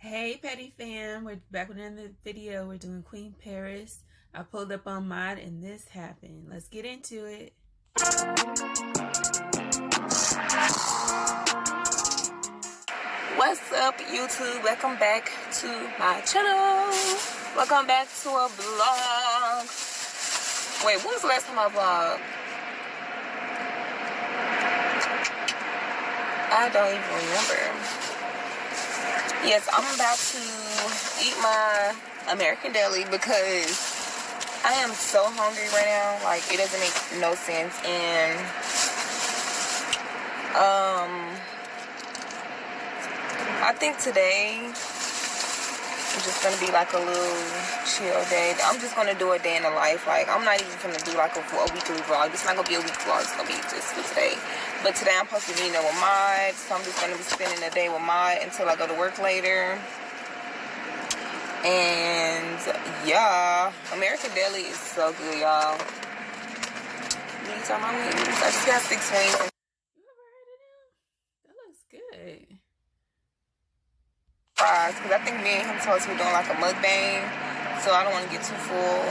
Hey Petty fam, we're back with another video. We're doing Queen Paris. I pulled up on mod and this happened. Let's get into it. What's up YouTube? Welcome back to my channel. Welcome back to a vlog. Wait, when was the last time I vlogged? I don't even remember. Yes, I'm about to eat my American deli because I am so hungry right now. Like, it doesn't make no sense. And I think today is just gonna be like a little chill day. I'm just gonna do a day in the life. Like, I'm not even gonna do like a weekly vlog. It's not gonna be a weekly vlog. It's gonna be just for today. But today I'm supposed to be there with Mod, so I'm just going to be spending the day with Mod until I go to work later. And yeah, American Deli is so good, y'all. These are my wings. I just got 6 wings. You ever heard of them? That looks good. Fries, because I think me and him supposed to be doing like a mukbang, so I don't want to get too full,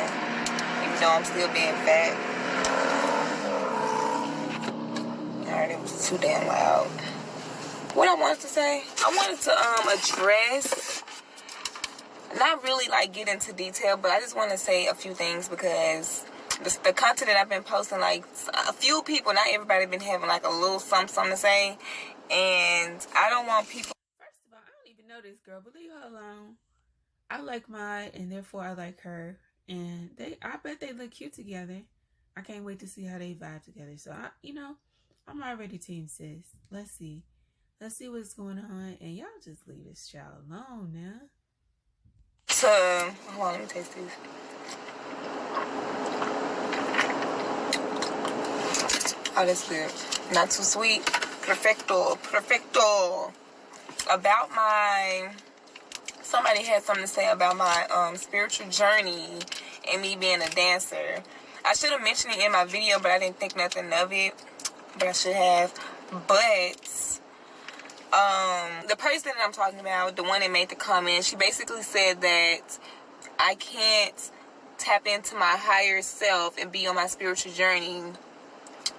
even though I'm still being fat. Alright, it was too damn loud. What I wanted to say, I wanted to address, not really like get into detail, but I just want to say a few things because the content that I've been posting, like a few people, not everybody, been having like a little something to say, and I don't want people. First of all, I don't even know this girl, but leave her alone. I like Mod, and therefore I like her, and I bet they look cute together. I can't wait to see how they vibe together. So I'm already team sis. Let's see what's going on, and y'all just leave this child alone now. So, hold on, let me taste these. Oh, that's good. Not too sweet. Perfecto. About somebody had something to say about my spiritual journey and me being a dancer. I should have mentioned it in my video, but I didn't think nothing of it. But I should have. But the person that I'm talking about, the one that made the comment, she basically said that I can't tap into my higher self and be on my spiritual journey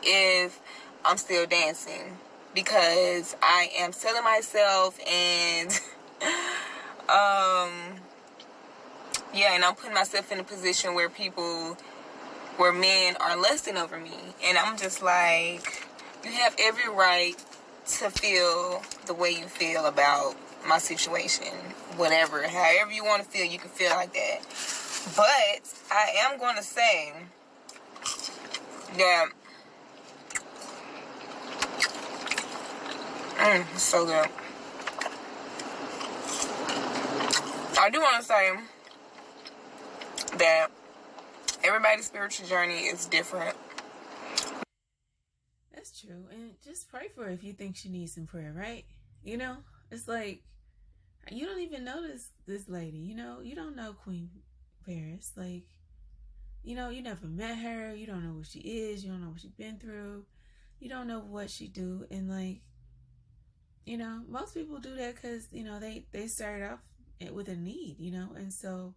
if I'm still dancing, because I am selling myself and yeah, and I'm putting myself in a position where men are lusting over me, and I'm just like, you have every right to feel the way you feel about my situation. Whatever, however you want to feel, you can feel like that. But I am going to say that it's so good. I do want to say that everybody's spiritual journey is different. That's true. And just pray for her if you think she needs some prayer, right? It's like, you don't even know this lady. You don't know Queen Paris. Like, you never met her. You don't know who she is. You don't know what she's been through. You don't know what she do. And like, most people do that because, they started off with a need, and so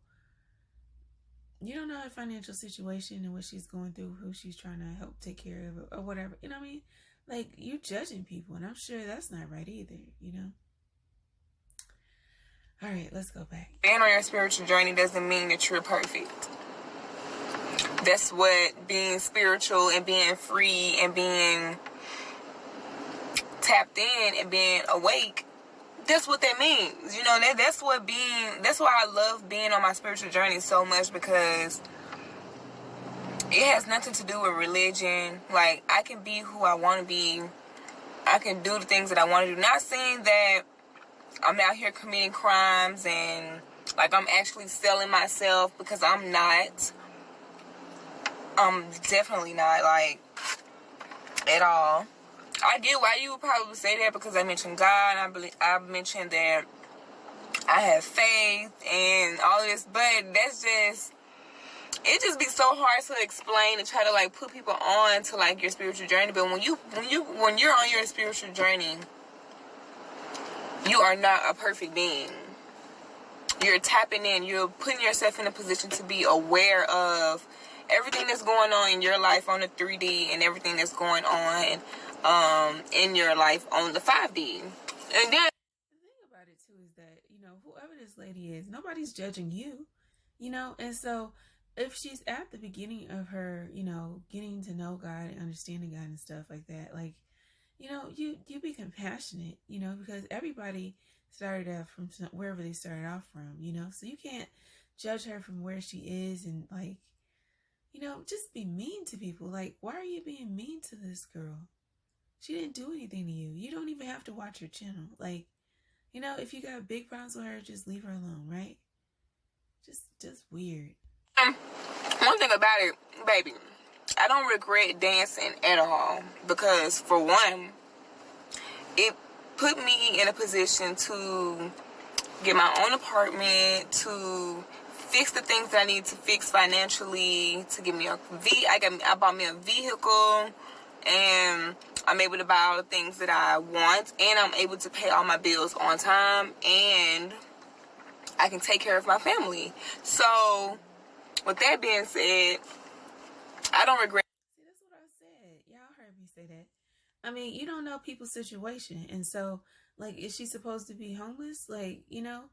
you don't know her financial situation and what she's going through, who she's trying to help take care of, or whatever. You know what I mean? Like, you judging people, and I'm sure that's not right either, All right, let's go back. Being on your spiritual journey doesn't mean that you're perfect. That's what being spiritual and being free and being tapped in and being awake, that's what that means. That's why I love being on my spiritual journey so much, because it has nothing to do with religion. Like, I can be who I want to be. I can do the things that I want to do. Not saying that I'm out here committing crimes and like I'm actually selling myself, because I'm not. I'm definitely not, like, at all. I get why you would probably say that, because I mentioned God, and I mentioned that I have faith and all this, but it just be so hard to explain and try to like put people on to like your spiritual journey. But when you're on your spiritual journey, you are not a perfect being. you're tapping in, you're putting yourself in a position to be aware of everything that's going on in your life on the 3D and everything that's going on in your life on the 5D. And then the thing about it too is that, you know, whoever this lady is, nobody's judging you, you know. And so if she's at the beginning of her, you know, getting to know God and understanding God and stuff like that, like, you know, you be compassionate, you know, because everybody started out from wherever they started off from, you know. So you can't judge her from where she is and, like, you know, just be mean to people. Like, why are you being mean to this girl? She didn't do anything to you. You don't even have to watch her channel. Like, you know, if you got big problems with her, just leave her alone, right? Just weird. one thing about it, baby, I don't regret dancing at all, because for one, it put me in a position to get my own apartment, to fix the things that I need to fix financially, to give me I bought me a vehicle, and I'm able to buy all the things that I want, and I'm able to pay all my bills on time, and I can take care of my family. So with that being said, I don't regret. See, that's what I said. Y'all heard me say that. I mean, you don't know people's situation. And so, like, is she supposed to be homeless? Like, you know,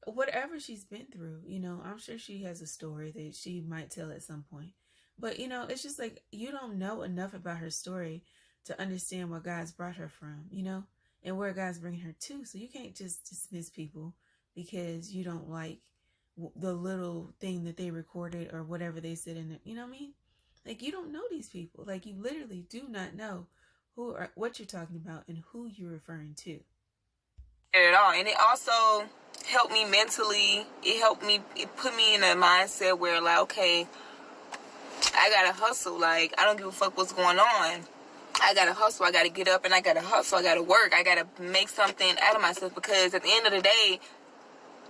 whatever she's been through, you know, I'm sure she has a story that she might tell at some point. But, you know, it's just like you don't know enough about her story to understand where God's brought her from, you know, and where God's bringing her to. So you can't just dismiss people because you don't like the little thing that they recorded or whatever they said in it. You know what I mean? Like, you don't know these people. Like, you literally do not know what you're talking about and who you're referring to At all. And it also helped me mentally. It put me in a mindset where, like, okay, I gotta hustle. Like, I don't give a fuck what's going on. I gotta hustle. I gotta get up and I gotta hustle. I gotta work. I gotta make something out of myself, because at the end of the day,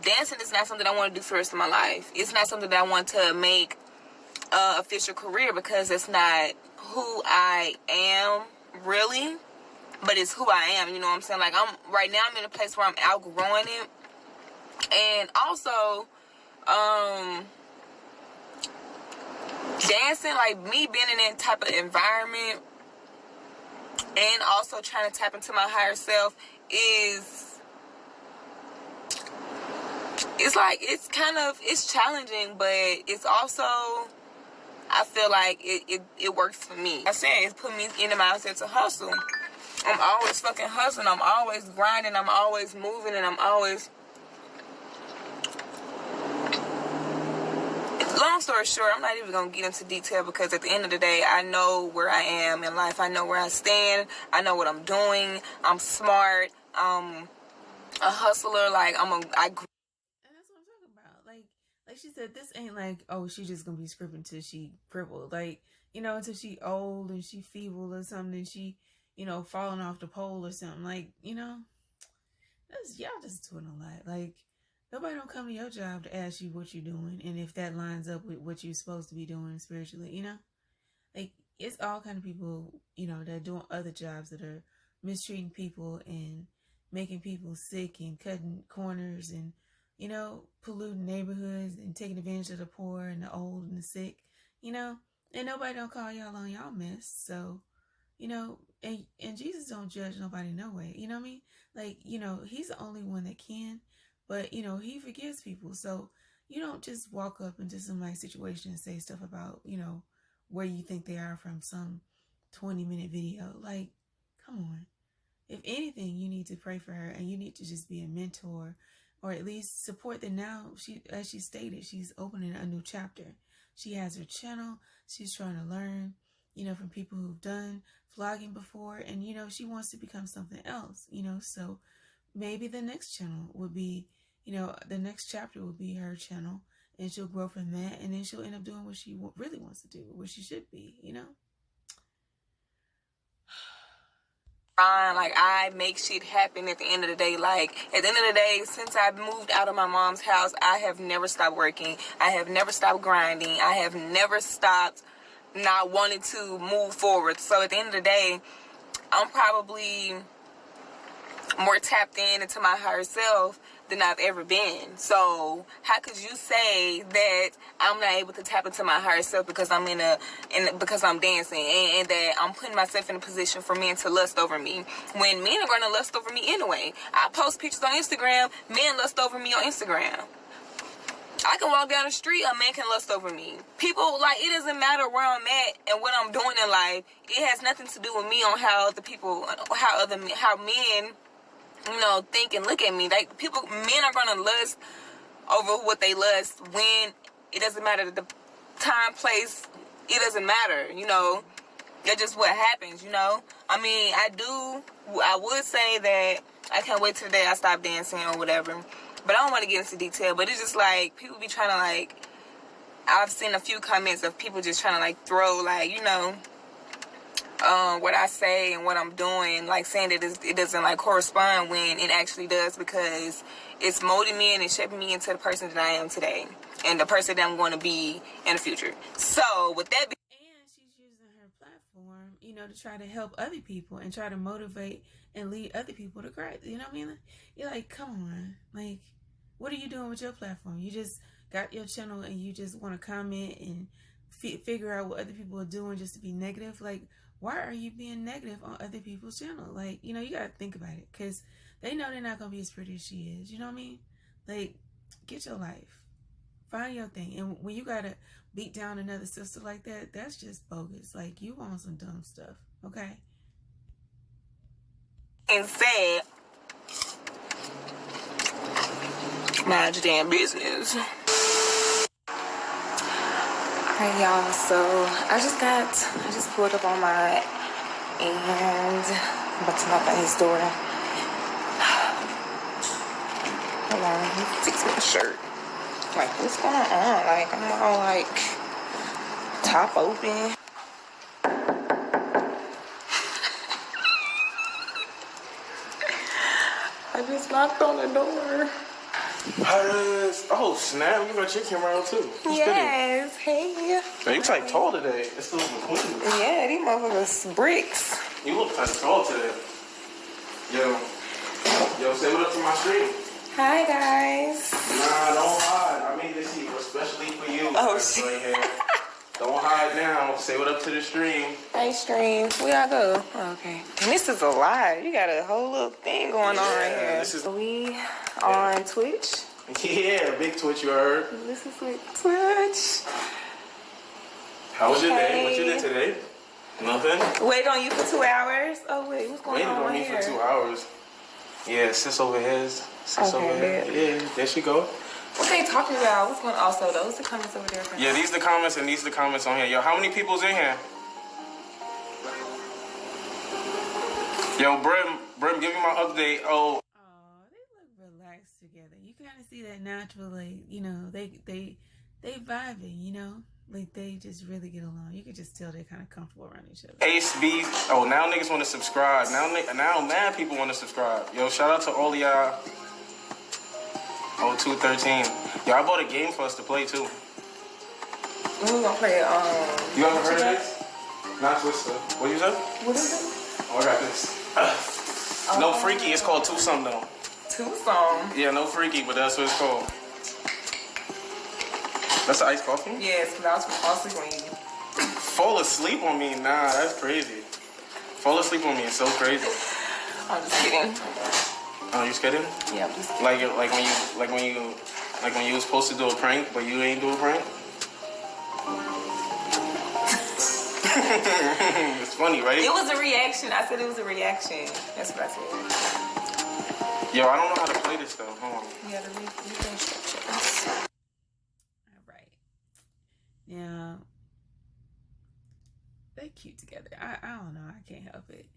dancing is not something I want to do for the rest of my life. It's not something that I want to make a official career, because it's not who I am really, but it's who I am. You know what I'm saying? Like, right now I'm in a place where I'm outgrowing it. And also, dancing, like, me being in that type of environment and also trying to tap into my higher self it's challenging, but it's also, I feel like it works for me. I said it's put me in the mindset to hustle. I'm always fucking hustling. I'm always grinding. I'm always moving, and I'm always. Long story short, I'm not even gonna get into detail, because at the end of the day, I know where I am in life. I know where I stand. I know what I'm doing. I'm smart. I'm a hustler. Like, and that's what I'm talking about. Like she said, this ain't like, oh, she just gonna be scripting till she crippled. Like, you know, until she old and she feeble or something, and she, you know, falling off the pole or something. Like, you know, y'all just doing a lot. Like, nobody don't come to your job to ask you what you're doing and if that lines up with what you're supposed to be doing spiritually, you know? Like, it's all kind of people, you know, that are doing other jobs that are mistreating people and making people sick and cutting corners and, you know, polluting neighborhoods and taking advantage of the poor and the old and the sick, you know? And nobody don't call y'all on y'all mess. So, you know, and Jesus don't judge nobody no way. You know what I mean? Like, you know, he's the only one that can, but, you know, he forgives people. So you don't just walk up into somebody's situation and say stuff about, you know, where you think they are from some 20-minute video. Like, come on. If anything, you need to pray for her and you need to just be a mentor, or at least support that now. As she stated, she's opening a new chapter. She has her channel. She's trying to learn, you know, from people who've done vlogging before, and, you know, she wants to become something else, you know. So maybe the next channel would be, you know, the next chapter would be her channel, and she'll grow from that, and then she'll end up doing what she really wants to do, what she should be, you know. Like, I make shit happen at the end of the day. Like, at the end of the day, since I moved out of my mom's house, I have never stopped working. I have never stopped grinding. I have never stopped not wanting to move forward. So at the end of the day, I'm probably more tapped into my higher self than I've ever been. So how could you say that I'm not able to tap into my higher self because I'm because I'm dancing and that I'm putting myself in a position for men to lust over me when men are gonna lust over me anyway? I post pictures on Instagram, men lust over me on Instagram. I can walk down the street, a man can lust over me. People, like, it doesn't matter where I'm at and what I'm doing in life. It has nothing to do with me on how men, you know, think and look at me. Like, men are gonna lust over what they lust when it doesn't matter the time, place. It doesn't matter, you know. That's just what happens, you know. I mean, I would say that I can't wait till the day I stop dancing or whatever. But I don't want to get into detail. But it's just like, people be trying to like, I've seen a few comments of people just trying to like throw like, you know, what I say and what I'm doing, like saying that it doesn't like correspond when it actually does, because it's molding me and it's shaping me into the person that I am today and the person that I'm going to be in the future. So with that being, and she's using her platform, you know, to try to help other people and try to motivate and lead other people to Christ. You know what I mean? You're like, come on, like, what are you doing with your platform? You just got your channel and you just want to comment and figure out what other people are doing just to be negative. Like, why are you being negative on other people's channel? Like, you know, you got to think about it, because they know they're not going to be as pretty as she is. You know what I mean? Like, get your life. Find your thing. And when you got to beat down another sister like that, that's just bogus. Like, you want some dumb stuff, okay? and said, mind your damn business. Alright, y'all, so I just pulled up on my and I'm about to knock on his door. Hold on, let me fix my shirt. Like, what's going on? Like, I'm all like top open. I just knocked on the door. Oh snap! You got your camera on too. Yes, hey. Man, you like tall today. It's still queen. Yeah, these motherfuckers bricks. You look kind of tall today. Yo, say what up to my stream. Hi guys. Nah, don't hide. I made this heat especially for you. Oh shit. Right here. Don't hide now. Say what up to the stream. Hey stream, where I go? Oh, okay. And this is a lot. You got a whole little thing going on right here. We on Twitch. Yeah, big Twitch, you heard. This is like Twitch. How was your day? What you did today? Nothing? Wait on you for 2 hours? Oh wait, what's going on Waited on here? me for 2 hours. Yeah, sis over here. Sis over here. Yeah, there she go. What they talking about? What's going on? Also, those are the comments over there. Yeah, these are the comments and these are the comments on here. Yo, how many people's in here? Yo, Brim, give me my update. Oh, they look relaxed together. You kind of see that naturally, you know, they vibing, you know, like they just really get along. You can just tell they're kind of comfortable around each other. Ace B. Oh, now niggas want to subscribe. Now mad people want to subscribe. Yo, shout out to all of y'all. Oh, 213. Yo, I bought a game for us to play too. We gonna play You ever heard of this? Not Twister. What you said? What is it? Oh, I got this. No Freaky. It's called Two Some though. Two Some. Yeah, no Freaky, but that's what it's called. That's an iced coffee? Yes, because I was fall asleep on you. Fall asleep on me? Nah, that's crazy. Fall asleep on me is so crazy. I'm just kidding. Oh, you kidding? Yeah, I'm just kidding. Like when you was supposed to do a prank, but you ain't do a prank. It's funny, right? It was a reaction. I said it was a reaction. That's what I said. Yo, I don't know how to play this though. Hold on. You gotta read the instructions. All right. Now, they're cute together. I don't know. I can't help it.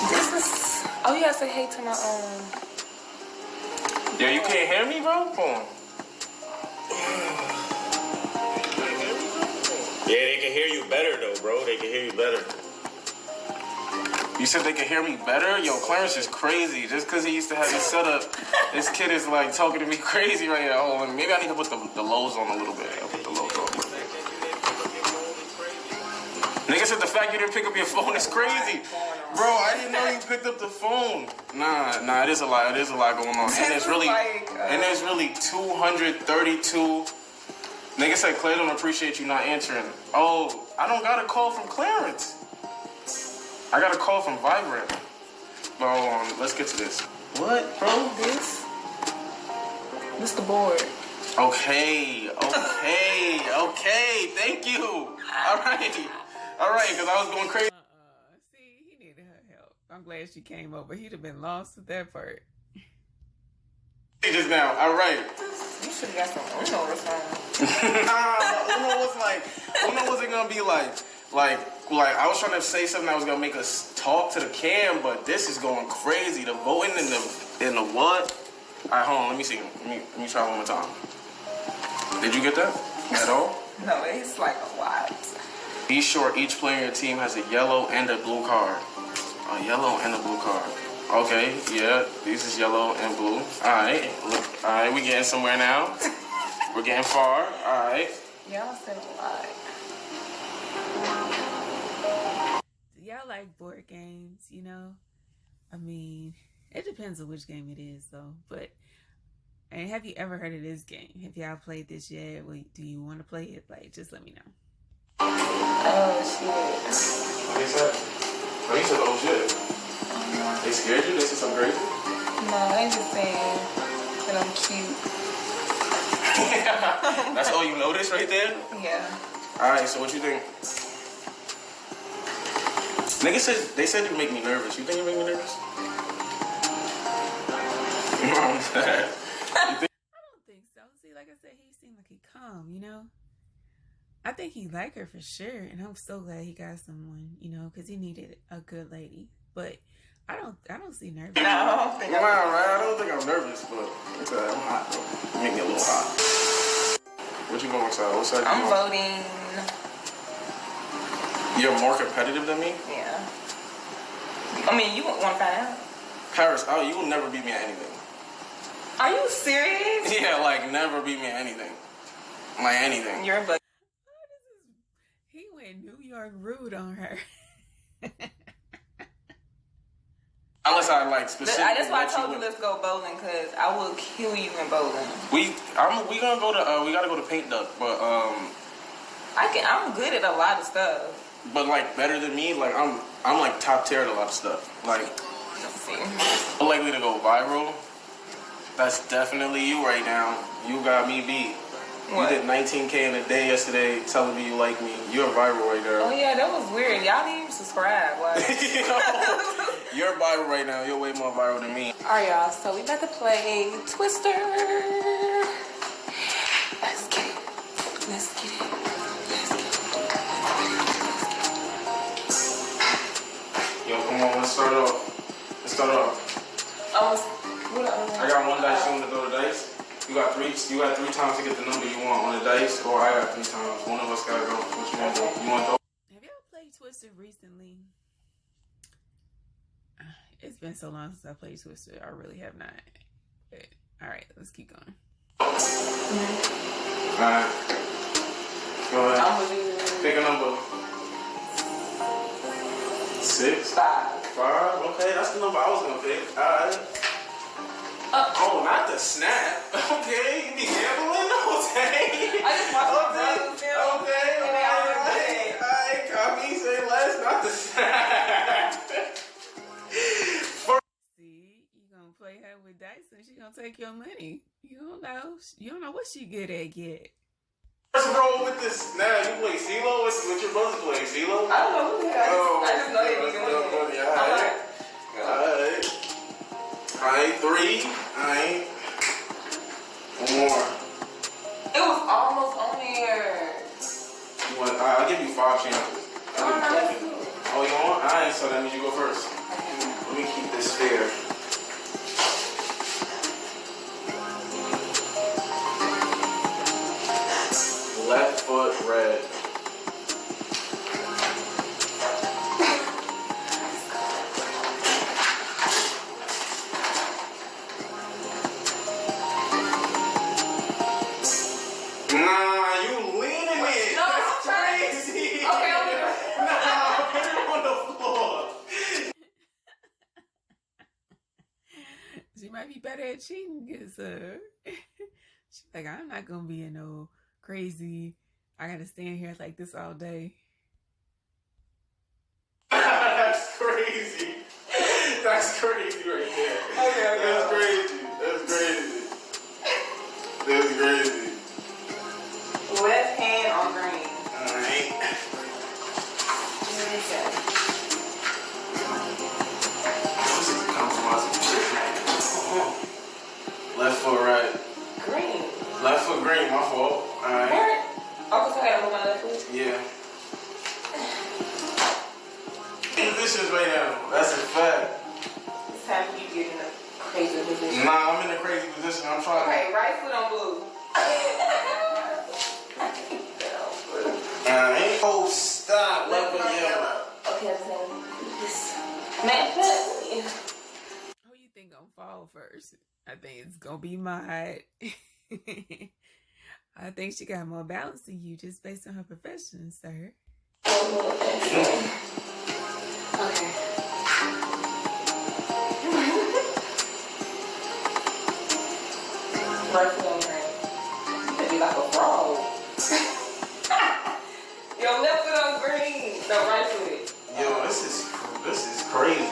This is. Oh, you gotta say hey to my Yo, you can't hear me, bro? Hold on. Yeah, they can hear you better though, bro. They can hear you better. You said they can hear me better? Yo, Clarence is crazy. Just because he used to have this setup, this kid is like talking to me crazy right now. Oh, maybe I need to put the lows on a little bit. I'll put the lows on. Nigga said the fact you didn't pick up your phone is crazy. Bro, I didn't know you picked up the phone. Nah, it is a lot. It is a lot going on. And there's really 232. Nigga said Clay don't appreciate you not answering. Oh, I don't got a call from Clarence. I got a call from Vibrant. Bro, let's get to this. What, bro? This the board. Okay. Thank you. All right, because I was going crazy. See, he needed her help. I'm glad she came over. He'd have been lost with that part. Just now. All right. You should have got some Uno or something. Uno wasn't gonna be like I was trying to say something that was gonna make us talk to the cam, but this is going crazy. The voting and the what? All right, hold on. Let me see. Let me try one more time. Did you get that at all? No, it's like a lot. Be sure each player in your team has a yellow and a blue card. A yellow and a blue card. Okay, yeah, this is yellow and blue. Alright, we getting somewhere now. We're getting far. Alright. Y'all said a lot. Y'all like board games, you know? I mean, it depends on which game it is, though. But, and have you ever heard of this game? Have y'all played this yet? Do you want to play it? Like, just let me know. Oh, shit. What he said? Oh, he said, oh, shit. They scared you? They said something crazy? No, they just saying that I'm cute. That's all you noticed right there? Yeah. Alright, so what you think? They said you make me nervous. You think you make me nervous? I don't think so. See, like I said, he seemed like he calm, you know? I think he like her for sure, and I'm so glad he got someone, you know, because he needed a good lady. But I don't see nervous. No, I don't think I don't think I'm nervous, but it's I'm hot though. You make me a little hot. What you going side? What side? I'm voting. You're more competitive than me? Yeah. I mean, you want to find out? Paris, you will never beat me at anything. Are you serious? Yeah, like never beat me at anything. Like anything. You're a bug. He went New York rude on her. Unless I like specifically. That's why I told you let's go bowling, because I will kill you in bowling. We gonna go to we gotta go to Paint Duck, but I'm good at a lot of stuff. But like better than me, like I'm like top tier at a lot of stuff. Like Let's see. I'm likely to go viral. That's definitely you right now. You got me beat. What? You did 19K in a day yesterday telling me you like me. You're viral right now. Oh yeah, that was weird. Y'all didn't even subscribe. Like. You know, you're viral right now. You're way more viral than me. Alright y'all, so we about to play Twister. Let's get it. Let's get it. Yo, come on, let's start off. I got one dice. You want to throw the dice? You got three times to get the number you want on the dice, or I got 3 times. One of us gotta go. What you want to do? You want to throw? Have y'all played Twister recently? It's been so long since I played Twister. I really have not. But, all right, let's keep going. Alright. Go ahead. Pick a number. 6? 5. Okay, that's the number I was gonna pick. Alright. Oh, not the snap. Okay, you be gambling? Okay. I just watched my brothers film. Okay. Alright, copy, say less, not the snap. See, you gonna play her with dice and she gonna take your money. You don't know what she good at yet. Let's roll with this. Now you play CeeLo? What your brother play? CeeLo? I don't know who they are. I just know they be doing it. Alright, 3. Alright. One more. It was almost on there. I'll give you 5 chances. Oh, you want? Alright, so that means you go first. Let me keep this fair. Left foot red. Nah, you leaning it. No, That's crazy. Okay. Nah. better at cheating, cause she's like, I'm not gonna be in no crazy. I gotta stand here like this all day. That's crazy. That's crazy right there. Okay. That's crazy. That's crazy. That's crazy. Left hand on green. Alright. This is compromising. Left foot right. Green. Left foot green, my fault. Alright. What? Oh, because I gotta move my left foot? Yeah. Positions right now. That's a fact. It's time for you to get in a crazy position. Nah, I'm in a crazy position. I'm trying Okay, right foot on blue. Alright. Oh, stop. Left foot yellow. Okay, I'm saying this. Man, Who you think gonna fall first? I think it's gonna be Maud. I think she got more balance than you just based on her profession, sir. Okay. Right foot on green. You could be like a frog. Your left foot on green. No, right foot. Yo, this is crazy.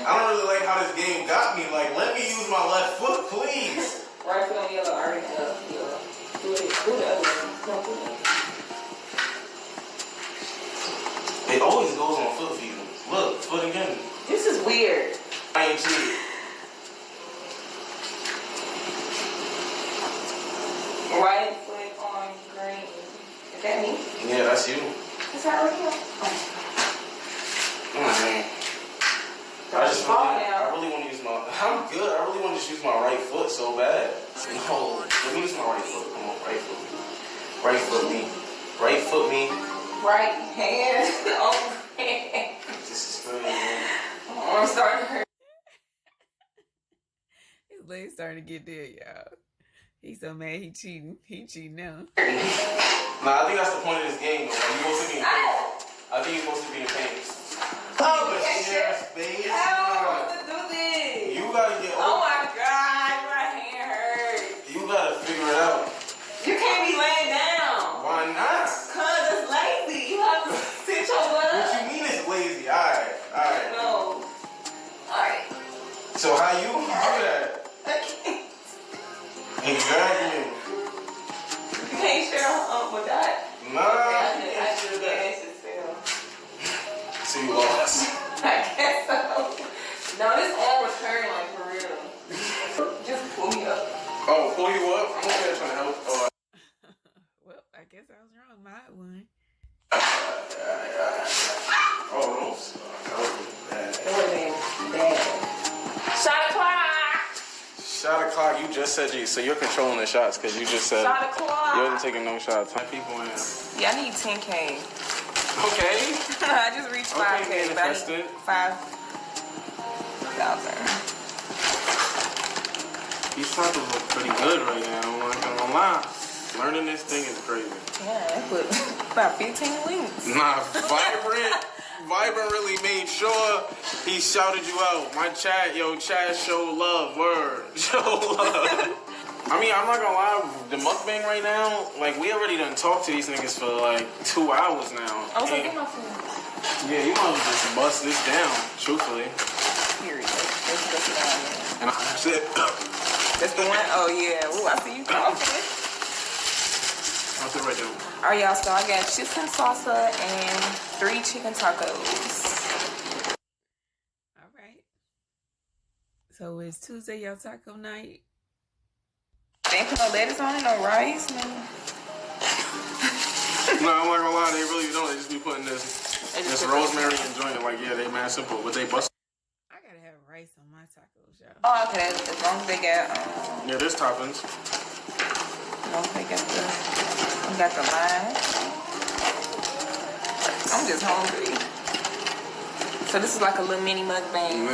I don't really like how this game got me. Like, let me use my left foot, please. Right foot on yellow, already yellow. Do the other one. It always goes on foot fever. Look, foot again. This is weird. I ain't cheated. Right foot on green. Is that me? Yeah, that's you. Is that right here? Man. I really want to use my. I'm good. I really want to just use my right foot so bad. No, let me use my right foot. Come on, right foot me. Right foot me. Right foot me. Right hand on green. This is crazy, man. I'm starting to hurt. His legs starting to get there, y'all. He's so mad he cheating. He cheating now. Nah, I think that's the point of this game, though. Like, you're supposed to be in pain. I think you're supposed to be in pain. Oh, share space. I don't want to do this. You gotta get Oh my God, my hand hurts. You gotta figure it out. You can't be laying down. Why not? Cause it's lazy. You have to sit your butt What up. you mean it's lazy? Alright. No. Alright. So how you do that? I can't. Exactly. You can't share with that. Nah. I should have asked it still. So you lost. I guess so. No, this arm was turning like for real. Just pull me up. Oh, pull you up? I'm okay trying to help. Oh, Well, I guess I was wrong. My one. no. That was bad. It would have been bad. Shot o'clock! Shot o'clock, you just said you. So you're controlling the shots because you just said Shot o'clock! you wasn't taking no shots. 10 people in. Yeah, I need 10K. Okay. I just reached 5K, Okay, but I manifested. need 5,000. These tacos look pretty good right now. I'm not gonna lie. Learning this thing is crazy. Yeah, I put about 15 links. Nah, Vibrant really made sure he shouted you out. My chat, show love, word. Show love. I mean, I'm not gonna lie, the mukbang right now, like, we already done talked to these niggas for, like, 2 hours now. I was like, get my phone. Yeah, you might as well just bust this down, truthfully. Period. That's the one. And I said, That's the one? Oh, yeah. Ooh, I see you. Okay. I'll sit right there. All right, y'all. So I got chicken salsa and 3 chicken tacos. All right. So it's Tuesday, y'all taco night. They ain't put no lettuce on it, no rice, no. No, I'm not gonna lie, they really don't. They just be putting this rosemary and joint, like, yeah, they mad simple, but they bust. I gotta have rice on my tacos, y'all. Oh, okay. As long as they got, Yeah, there's toppings. as long as they got the lime. I'm just hungry. So this is like a little mini mukbang.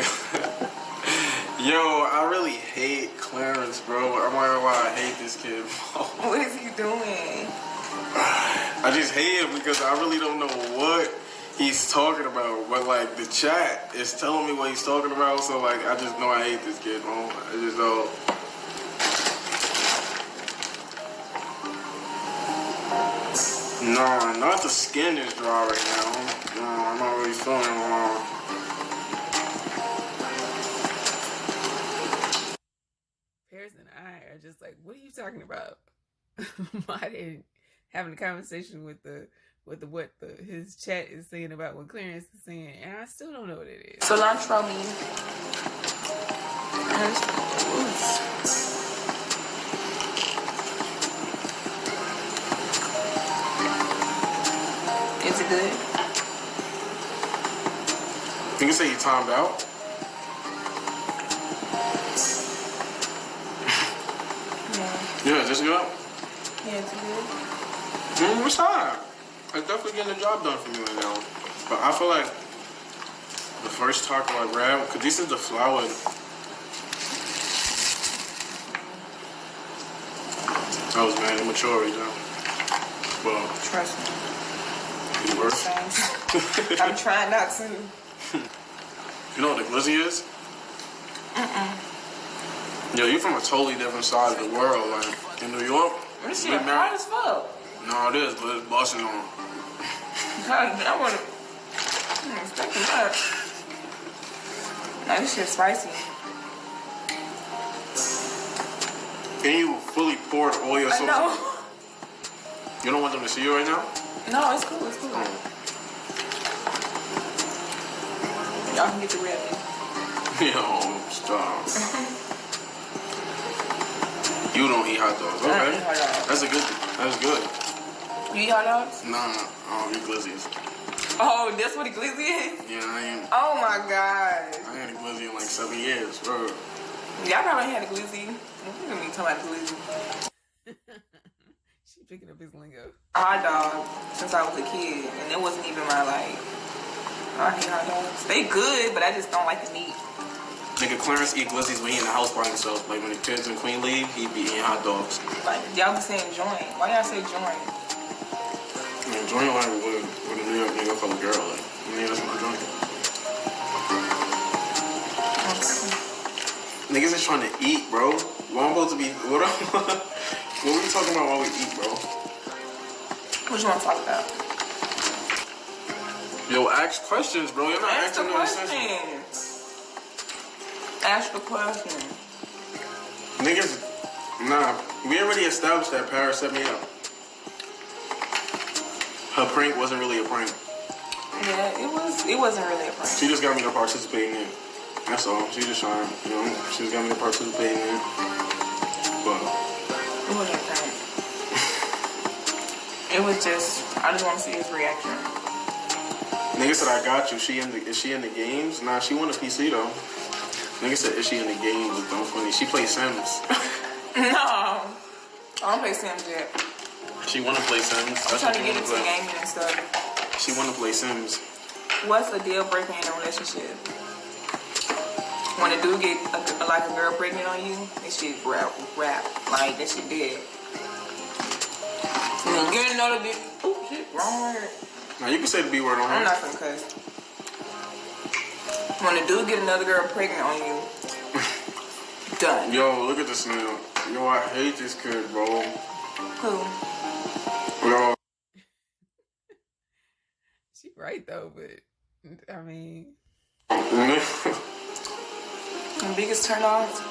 Yo, I really hate Clarence, bro. I'm not gonna lie, I hate this kid. What is he doing? I just hate him because I really don't know what he's talking about, but like the chat is telling me what he's talking about, so like I just know I hate this kid, bro. I just know. Nah, not the skin is dry right now. No, I'm not really feeling it. Paris and I are just like, what are you talking about? I didn't having a conversation with his chat is saying about what Clarence is saying, and I still don't know what it is. Cilantro me. Is it good? You can say you timed out. Yeah, is this good? Yeah, it's good. What's hot? It's definitely getting the job done for me right now. But I feel like the first taco I grabbed, because this is the flour. I was mad immature right now. Well, Trust me. it works. I'm trying not to. You know what the glizzy is? Yo, you from a totally different side of the world. Like, in New York, This shit hot as fuck. no, it is, but it's busting on. I want to. I'm expecting that. Nah, this shit's spicy. Can you fully pour all your I sauce? know. You don't want them to see you right now? No, it's cool. It's cool. Y'all can get the red meat. Yo, stop. You don't eat hot dogs. I don't Okay. eat hot dogs. That's a good. That's good. You eat hot dogs? Nah, I don't eat glizzies. Oh, that's what a glizzy is? Yeah, I Oh my god. had a glizzy in like 7 years, bro. Y'all probably had a glizzy. Look at me talking about glizzy. She picking up his lingo. Hot dog since I was a kid. And it wasn't even my like. I hate hot dogs. They good, but I just don't like the meat. Nigga, Clarence eat glizzies when he in the house by himself. Like when the kids and Queen leave, he be eating hot dogs. Like, y'all be saying joint. Why y'all say joint? Man, joint like with a New York nigga called a girl. Like, man, that's my joint. Niggas is trying to eat, bro. What I'm supposed to be? What we talking about while we eat, bro? What you want to talk about? Yo, ask questions, bro. You're not Ask the asking no sense. question. Ask the question. Niggas, nah. We already established that Paris set me up. Her prank wasn't really a prank. Yeah, it wasn't really a prank. She just got me to participate in it. That's all. She just trying, you know, she just got me to participate in it. But It wasn't a prank. It was just, I just want to see his reaction. nigga said I got you. Is she in the games? Nah, she won a PC though. Nigga said is she in the games? It's dumb funny. She plays Sims. No. I don't play Sims yet. She wanna play Sims. I'm trying to get into gaming and stuff. She wanna play Sims. What's a deal breaker in a relationship? When a dude get a girl pregnant on you, that shit rap. Like, that shit dead. And then get another bitch. Oh, shit, wrong word. Now you can say the B word on her. I'm not gonna cuss. When a dude get another girl pregnant on you, done. Yo, look at this now. Yo, I hate this kid, bro. Who? Yo. She right though, but I mean, My biggest turn off?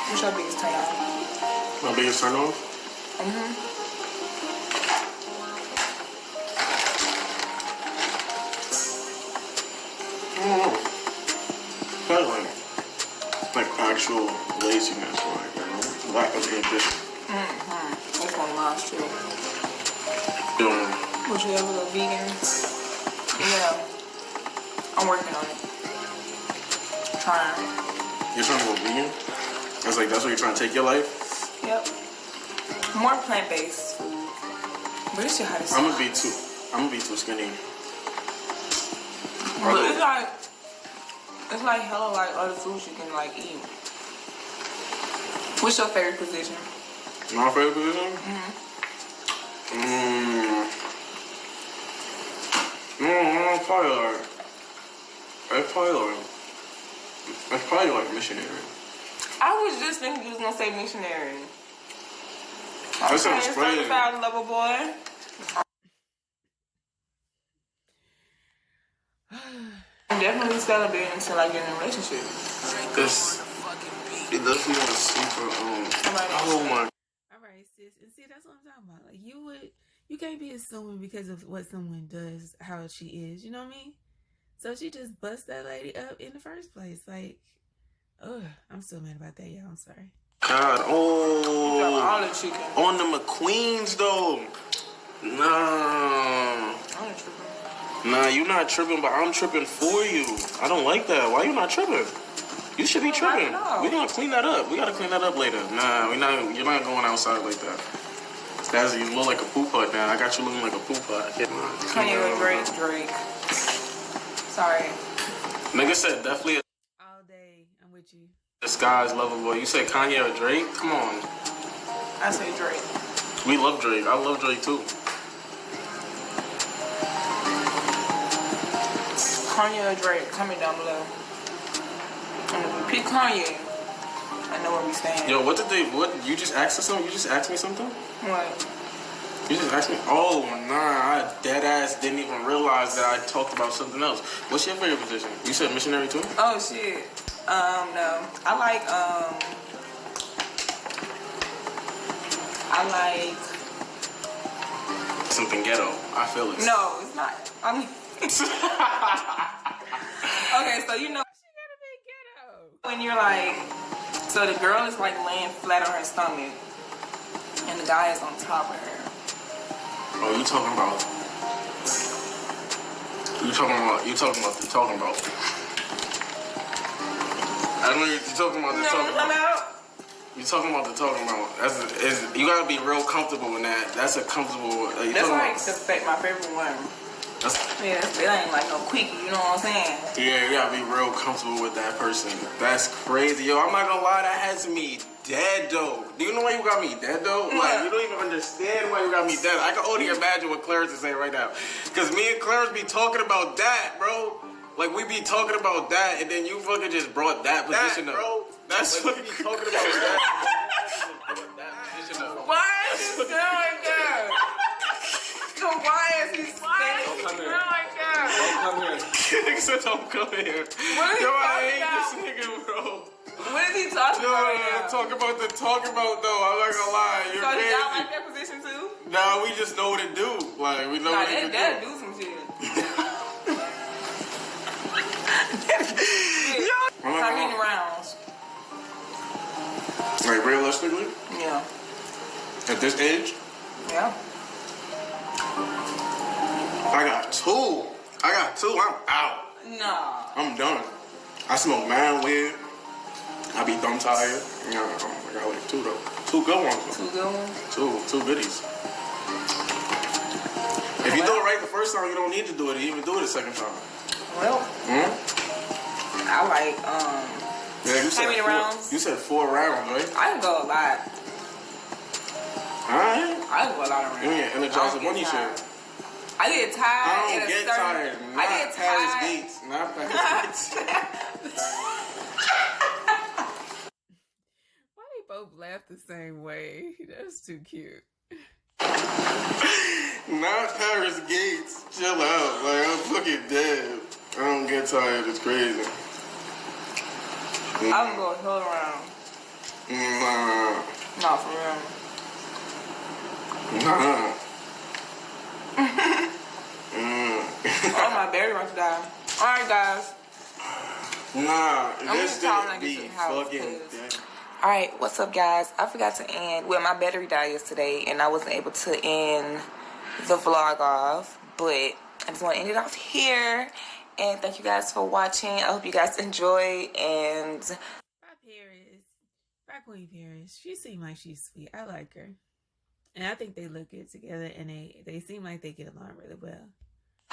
What's your biggest turn off? My biggest turn off? I don't know. Probably like actual laziness, like, you know, lack of ambition. That's one of mine too. Would you ever go vegan? Yeah. I'm working on it. Trying. You're trying to go vegan? That's what you're trying to take your life? Yep. More plant-based food. But this shit hot as I'm fuck. gonna be too skinny. But it's like hella like other foods you can like eat. What's your favorite position? My favorite position? That's probably like missionary. I was just thinking you was gonna say missionary. That sounds crazy. Certified lover boy. I'm definitely celebrating until I get in a relationship. It does feel like super. Oh my. All right, sis, and see that's what I'm talking about. Like you can't be assuming because of what someone does how she is. You know what I mean? So she just bust that lady up in the first place. Like, I'm still mad about that. Yeah, I'm sorry. God, All the chicken. on the McQueens though. Nah. I'm tripping. Nah, you not tripping, but I'm tripping for you. I don't like that. Why you not tripping? You should be tripping. We gonna clean that up. We gotta clean that up later. Nah, you're not going outside like that. You look like a poop hut now. I got you looking like a poop hut. Kanye with Drake. Sorry. Nigga said definitely All day, I'm with you. disguised lover boy. You said Kanye or Drake? Come on. I say Drake. We love Drake. I love Drake too. Kanye or Drake, comment down below. And if we pick Kanye, I know where we stand. Yo, what you just asked us something? You just asked me something? What? You just asked me? Oh, nah, I dead ass didn't even realize that I talked about something else. What's your favorite position? You said missionary too? Oh, shit. No. I like something ghetto. I feel it. No, it's not. I mean... Okay, so you know... She gotta be ghetto. When you're like... So the girl is like laying flat on her stomach. And the guy is on top of her. Oh, you talking about. I don't know what you're talking about. You talking about the talking about. You gotta be real comfortable in that. That's a comfortable. That's like my favorite one. Yeah, it ain't like no quickie, you know what I'm saying? Yeah, you gotta be real comfortable with that person. That's crazy. Yo, I'm not gonna lie, that has me dead though. Do you know why you got me dead though? Yeah. Like, you don't even understand why you got me dead. I can only imagine what Clarence is saying right now. Cause me and Clarence be talking about that, bro. Like, we be talking about that, and then you fucking just brought that position up. Bro. That's what we be talking about. That position up. Why is he doing that? Why is he saying like that? Don't come here. Nigga said don't come here. What is he talking about? This nigga, bro. What is he talking about right now? Talk about though. I'm not gonna lie. You're so crazy. do y'all like that position too? Nah, we just know what it do. Like, we know what it do. That'll do some shit. How many rounds? Like, realistically? Yeah. At this age? Yeah. I got two. I'm out. Nah. I'm done. I smoke mad weed. I be dumb tired. Yeah, I got like two though. Two good ones though. Two good ones? Two goodies. If you do it right the first time, you don't need to do it. You even do it the second time. Well, I like, yeah, you said how many rounds? You said 4 rounds, right? I can go a lot. Alright. I can go a lot of rounds. You ain't energized with money shit. I get tired. I don't get tired. I get tired. Not Paris Gates. Why they both laugh the same way? That's too cute. Not Paris Gates. Chill out. Like, I'm fucking dead. I don't get tired. It's crazy. I can go a hill around. Nah. Nah, for real. Nah. Oh, my battery about to die. Alright, guys. Nah. I'm just trying to get to the house. Alright, what's up, guys? I forgot to end. Well, my battery died yesterday, and I wasn't able to end the vlog off. But I just want to end it off here. And thank you guys for watching. I hope you guys enjoy. And Bye, Paris. Bye, Queen Paris. She seems like she's sweet. I like her. And I think they look good together. And they seem like they get along really well.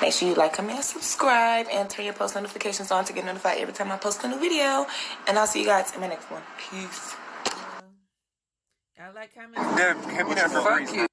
make sure you like, comment, and subscribe. And turn your post notifications on to get notified every time I post a new video. And I'll see you guys in my next one. Peace. I like comments. Fuck you.